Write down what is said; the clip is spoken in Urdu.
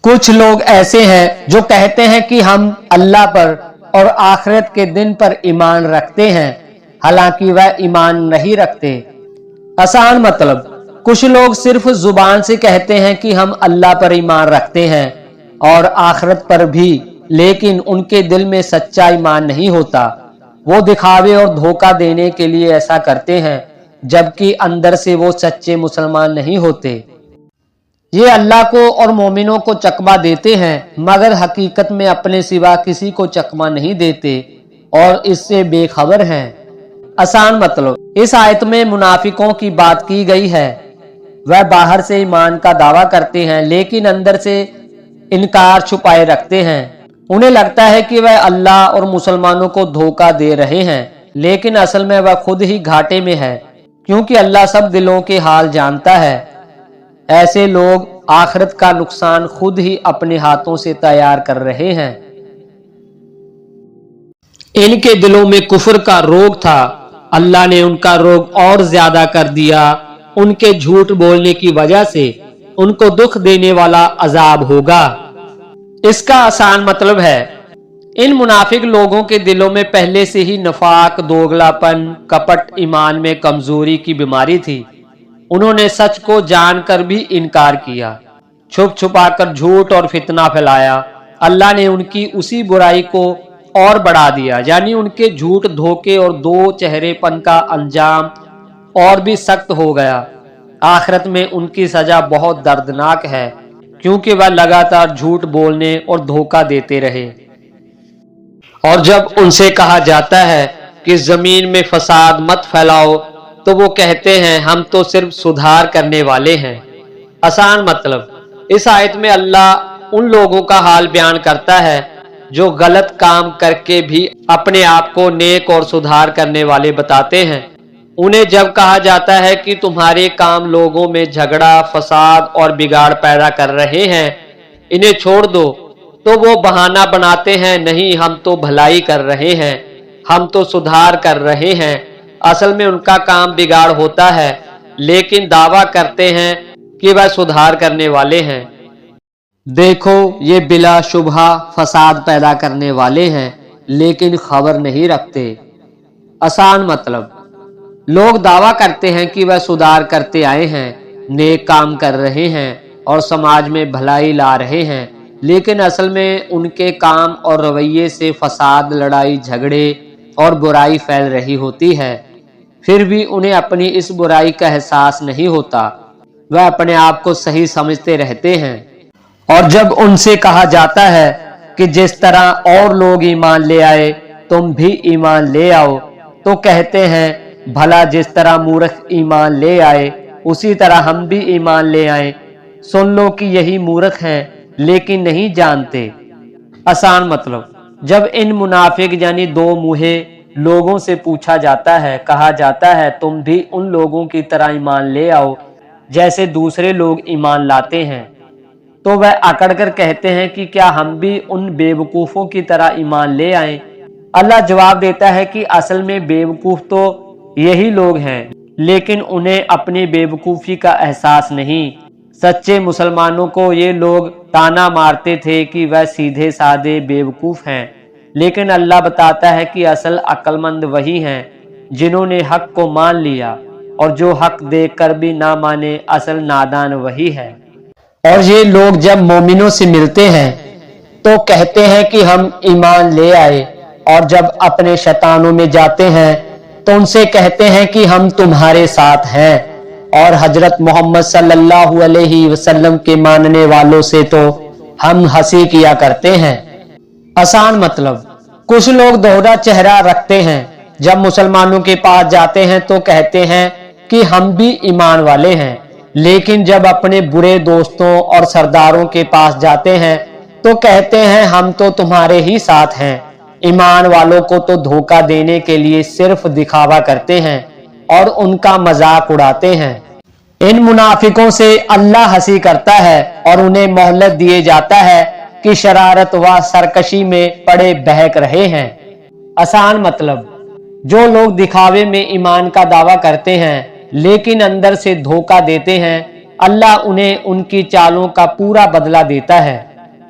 کچھ لوگ ایسے ہیں جو کہتے ہیں کہ ہم اللہ پر اور آخرت کے دن پر ایمان رکھتے ہیں، حالانکہ وہ ایمان نہیں رکھتے۔ آسان مطلب، کچھ لوگ صرف زبان سے کہتے ہیں کہ ہم اللہ پر ایمان رکھتے ہیں اور آخرت پر بھی، لیکن ان کے دل میں سچا ایمان نہیں ہوتا۔ وہ دکھاوے اور دھوکہ دینے کے لیے ایسا کرتے ہیں، جبکہ اندر سے وہ سچے مسلمان نہیں ہوتے۔ یہ اللہ کو اور مومنوں کو چکمہ دیتے ہیں، مگر حقیقت میں اپنے سوا کسی کو چکمہ نہیں دیتے اور اس سے بے خبر ہیں۔ آسان مطلب، اس آیت میں منافقوں کی بات کی گئی ہے۔ وہ باہر سے ایمان کا دعویٰ کرتے ہیں لیکن اندر سے انکار چھپائے رکھتے ہیں۔ انہیں لگتا ہے کہ وہ اللہ اور مسلمانوں کو دھوکہ دے رہے ہیں، لیکن اصل میں وہ خود ہی گھاٹے میں ہے، کیونکہ اللہ سب دلوں کے حال جانتا ہے۔ ایسے لوگ آخرت کا نقصان خود ہی اپنے ہاتھوں سے تیار کر رہے ہیں۔ ان کے دلوں میں کفر کا روگ تھا، اللہ نے ان کا روگ اور زیادہ کر دیا۔ ان کے جھوٹ بولنے کی وجہ سے ان کو دکھ دینے والا عذاب ہوگا۔ اس کا آسان مطلب ہے، ان منافق لوگوں کے دلوں میں پہلے سے ہی نفاق، دوگلاپن، کپٹ، ایمان میں کمزوری کی بیماری تھی۔ انہوں نے سچ کو جان کر بھی انکار کیا، چھپ چھپا کر جھوٹ اور فتنہ پھیلایا۔ اللہ نے ان کی اسی برائی کو اور بڑھا دیا، یعنی ان کے جھوٹ، دھوکے اور دو چہرے پن کا انجام اور بھی سخت ہو گیا۔ آخرت میں ان کی سزا بہت دردناک ہے، کیونکہ وہ لگاتار جھوٹ بولنے اور دھوکہ دیتے رہے۔ اور جب ان سے کہا جاتا ہے کہ زمین میں فساد مت پھیلاؤ، تو وہ کہتے ہیں ہم تو صرف سدھار کرنے والے ہیں۔ آسان مطلب، اس آیت میں اللہ ان لوگوں کا حال بیان کرتا ہے جو غلط کام کر کے بھی اپنے آپ کو نیک اور سدھار کرنے والے بتاتے ہیں۔ انہیں جب کہا جاتا ہے کہ تمہارے کام لوگوں میں جھگڑا، فساد اور بگاڑ پیدا کر رہے ہیں، انہیں چھوڑ دو، تو وہ بہانہ بناتے ہیں، نہیں ہم تو بھلائی کر رہے ہیں، ہم تو سدھار کر رہے ہیں۔ اصل میں ان کا کام بگاڑ ہوتا ہے، لیکن دعویٰ کرتے ہیں کہ وہ سدھار کرنے والے ہیں۔ دیکھو، یہ بلا شبہ فساد پیدا کرنے والے ہیں، لیکن خبر نہیں رکھتے۔ آسان مطلب، لوگ دعویٰ کرتے ہیں کہ وہ سدھار کرتے آئے ہیں، نیک کام کر رہے ہیں اور سماج میں بھلائی لا رہے ہیں، لیکن اصل میں ان کے کام اور رویے سے فساد، لڑائی جھگڑے اور برائی پھیل رہی ہوتی ہے۔ پھر بھی انہیں اپنی اس برائی کا احساس نہیں ہوتا، وہ اپنے آپ کو صحیح سمجھتے رہتے ہیں۔ اور جب ان سے کہا جاتا ہے کہ جس طرح اور لوگ ایمان لے آئے تم بھی ایمان لے آؤ، تو کہتے ہیں بھلا جس طرح مورخ ایمان لے آئے اسی طرح ہم بھی ایمان لے آئیں۔ سن لو کہ یہی مورخ ہیں لیکن نہیں جانتے۔ آسان مطلب، جب ان منافق یعنی دو منہے لوگوں سے پوچھا جاتا ہے، کہا جاتا ہے تم بھی ان لوگوں کی طرح ایمان لے آؤ جیسے دوسرے لوگ ایمان لاتے ہیں، تو وہ اکڑ کر کہتے ہیں کہ کیا ہم بھی ان بے وقوفوں کی طرح ایمان لے آئیں۔ اللہ جواب دیتا ہے کہ اصل میں بے وقوف تو یہی لوگ ہیں، لیکن انہیں اپنی بے وقوفی کا احساس نہیں۔ سچے مسلمانوں کو یہ لوگ طعنہ مارتے تھے کہ وہ سیدھے سادے بے وقوف ہیں، لیکن اللہ بتاتا ہے کہ اصل عقل مند وہی ہیں جنہوں نے حق کو مان لیا، اور جو حق دیکھ کر بھی نہ مانے اصل نادان وہی ہے۔ اور یہ لوگ جب مومنوں سے ملتے ہیں تو کہتے ہیں کہ ہم ایمان لے آئے، اور جب اپنے شیطانوں میں جاتے ہیں تو ان سے کہتے ہیں کہ ہم تمہارے ساتھ ہیں، اور حضرت محمد صلی اللہ علیہ وسلم کے ماننے والوں سے تو ہم ہنسی کیا کرتے ہیں۔ آسان مطلب، کچھ لوگ دوہرا چہرہ رکھتے ہیں، جب مسلمانوں کے پاس جاتے ہیں تو کہتے ہیں کہ ہم بھی ایمان والے ہیں، لیکن جب اپنے برے دوستوں اور سرداروں کے پاس جاتے ہیں تو کہتے ہیں ہم تو تمہارے ہی ساتھ ہیں۔ ایمان والوں کو تو دھوکہ دینے کے لیے صرف دکھاوا کرتے ہیں اور ان کا مذاق اڑاتے ہیں۔ ان منافقوں سے اللہ ہنسی کرتا ہے اور انہیں مہلت دیے جاتا ہے کہ شرارت و سرکشی میں پڑے بہک رہے ہیں۔ آسان مطلب، جو لوگ دکھاوے میں ایمان کا دعویٰ کرتے ہیں لیکن اندر سے دھوکہ دیتے ہیں، اللہ انہیں ان کی چالوں کا پورا بدلہ دیتا ہے۔